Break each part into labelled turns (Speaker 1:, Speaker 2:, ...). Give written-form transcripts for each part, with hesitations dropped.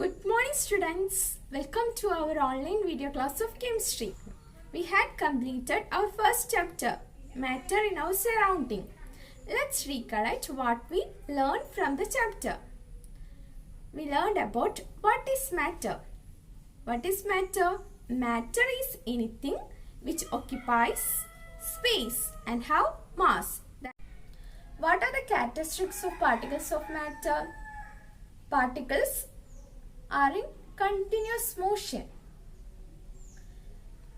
Speaker 1: Good morning students. Welcome to our online video class of chemistry. We had completed our first chapter, matter in our surrounding. Let's recollect what we learned from the chapter. We learned about what is matter. What is matter? Matter is anything which occupies space and have mass. What are the characteristics of particles of matter? Particles are in continuous motion,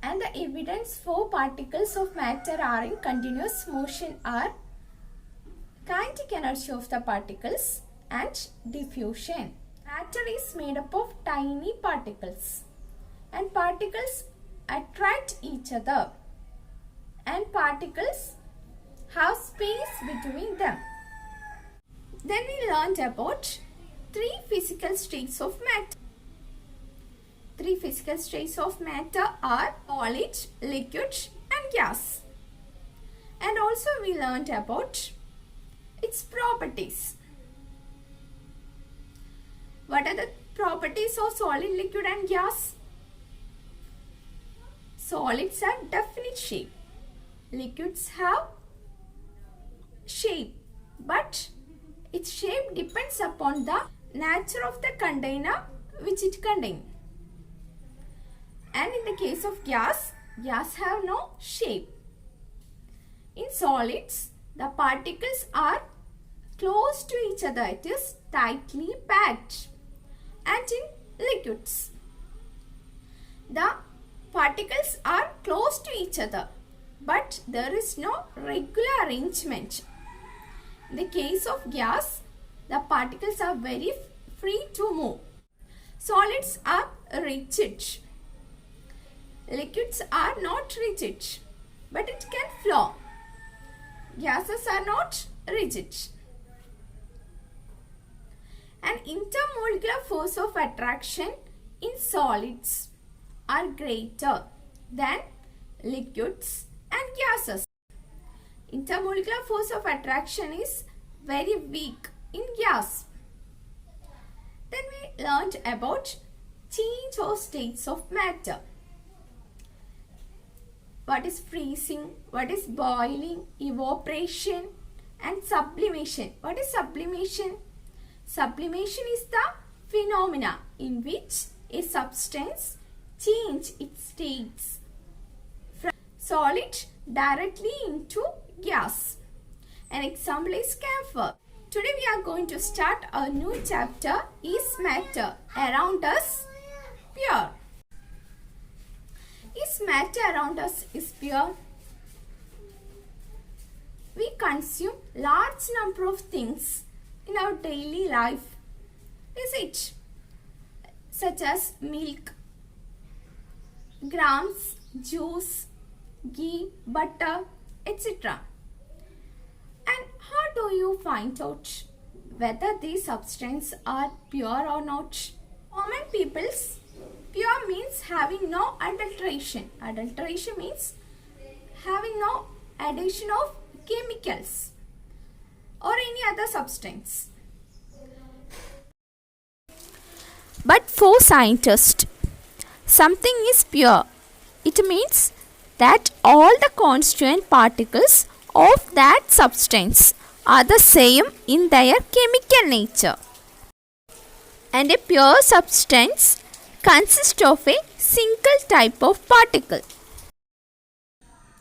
Speaker 1: and the evidence for particles of matter are in continuous motion are kinetic energy of the particles and diffusion. Matter is made up of tiny particles, and particles attract each other, and particles have space between them. Then we learned about three physical states of matter. Three physical states of matter are solid, liquid and gas. And also we learned about its properties. What are the properties of solid, liquid and gas? Solids have definite shape. Liquids have shape, but its shape depends upon the nature of the container which it contains. And in the case of gas have no shape. In solids, the particles are close to each other, it is tightly packed. And in liquids, the particles are close to each other, but there is no regular arrangement. In the case of gas, the particles are very free to move. Solids are rigid. Liquids are not rigid, but it can flow. Gases are not rigid. An intermolecular force of attraction in solids are greater than liquids and gases. Intermolecular force of attraction is very weak in gas. Then we learned about change of states of matter. What is freezing, what is boiling, evaporation and sublimation. What is sublimation? Sublimation is the phenomena in which a substance changes its states from solid directly into gas. An example is camphor. Today we are going to start a new chapter, Is matter around us pure? Is matter around us is pure? We consume large number of things in our daily life, is it? Such as milk, grams, juice, ghee, butter, etc. And how do you find out whether these substances are pure or not? Common people's pure means having no adulteration. Adulteration means having no addition of chemicals or any other substance. But for scientists, something is pure. It means that all the constituent particles of that substance are the same in their chemical nature. And a pure substance consists of a single type of particle.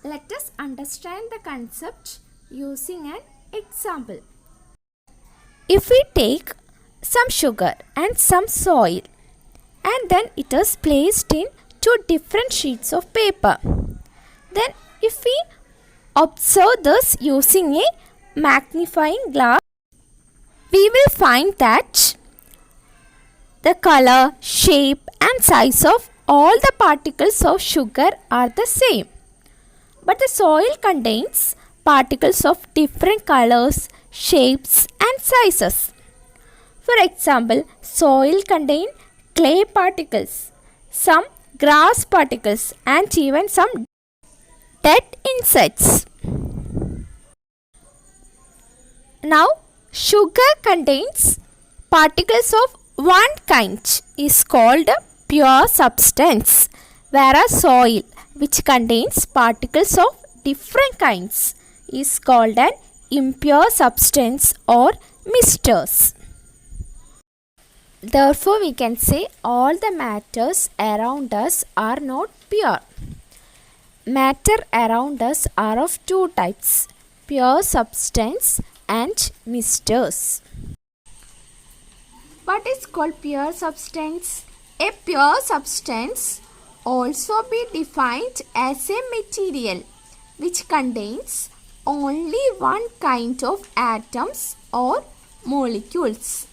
Speaker 1: Let us understand the concept using an example. If we take some sugar and some soil, and then it is placed in two different sheets of paper, then if we observe this using a magnifying glass, we will find that the color, shape and size of all the particles of sugar are the same. But the soil contains particles of different colors, shapes and sizes. For example, soil contains clay particles, some grass particles and even some dead insects. Now, sugar contains particles of one kind is called pure substance, whereas soil, which contains particles of different kinds, is called an impure substance or misters. Therefore, we can say all the matters around us are not pure. Matter around us are of two types, pure substance and misters. What is called pure substance? A pure substance also be defined as a material which contains only one kind of atoms or molecules.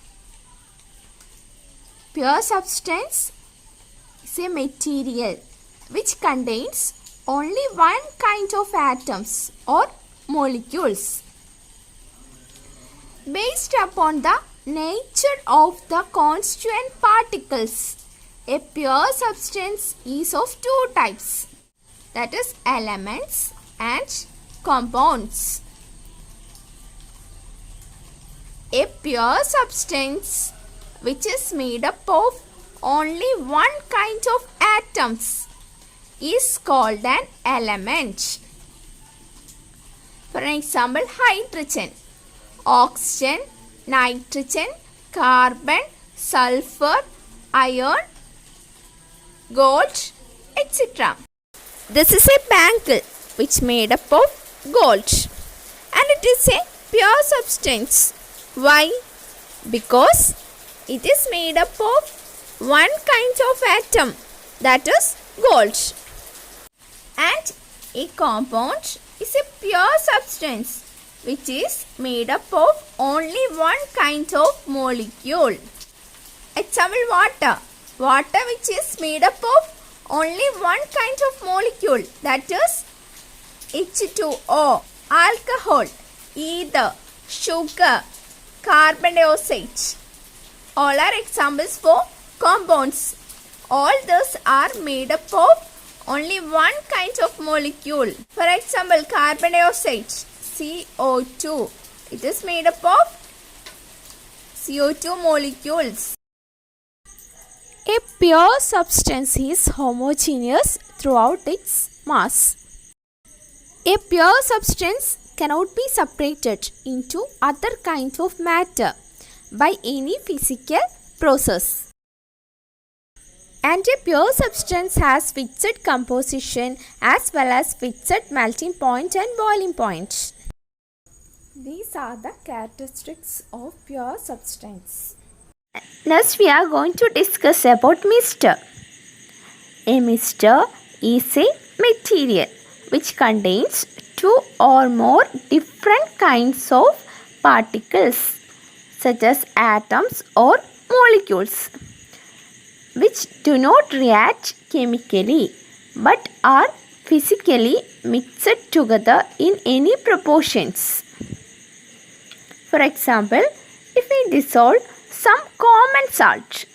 Speaker 1: Pure substance is a material which contains only one kind of atoms or molecules. Based upon the nature of the constituent particles, a pure substance is of two types, that is elements and compounds. A pure substance which is made up of only one kind of atoms is called an element. For example, hydrogen, oxygen, nitrogen, carbon, sulfur, iron, gold, etc. This is a bangle which made up of gold, and it is a pure substance. Why? Because it is made up of one kind of atom, that is gold. And a compound is a pure substance which is made up of only one kind of molecule. Example, water. Water which is made up of only one kind of molecule, that is H2O, alcohol, ether, sugar, carbon dioxide. All are examples for compounds. All these are made up of only one kind of molecule. For example, carbon dioxide, CO2. It is made up of CO2 molecules. A pure substance is homogeneous throughout its mass. A pure substance cannot be separated into other kinds of matter by any physical process. And a pure substance has fixed composition as well as fixed melting point and boiling point. These are the characteristics of pure substance. Next, we are going to discuss about mixture. A mixture is a material which contains two or more different kinds of particles, such as atoms or molecules, which do not react chemically but are physically mixed together in any proportions. For example, if we dissolve some common salt,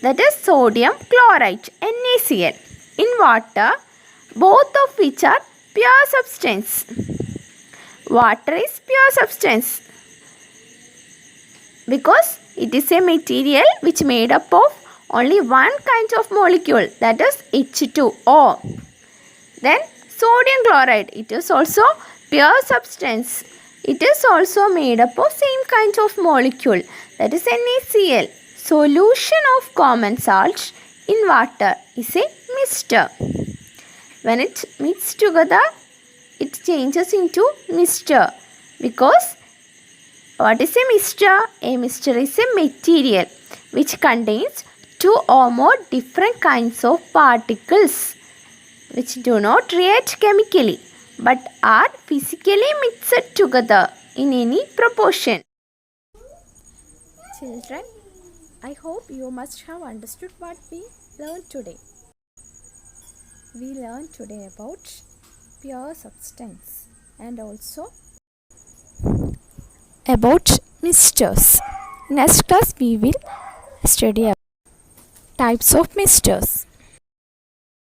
Speaker 1: that is sodium chloride NaCl, in water, both of which are pure substance. Water is pure substance because it is a material which made up of only one kind of molecule, that is H2O. Then sodium chloride, it is also pure substance. It is also made up of same kind of molecule, that is NaCl. Solution of common salt in water is a mixture. When it mixes together, it changes into mixture. Because what is a mixture? A mixture is a material which contains two or more different kinds of particles which do not react chemically but are physically mixed together in any proportion. Children, I hope you must have understood what we learned today. We learned today about pure substance and also about mixtures. Next class we will study about types of mixtures.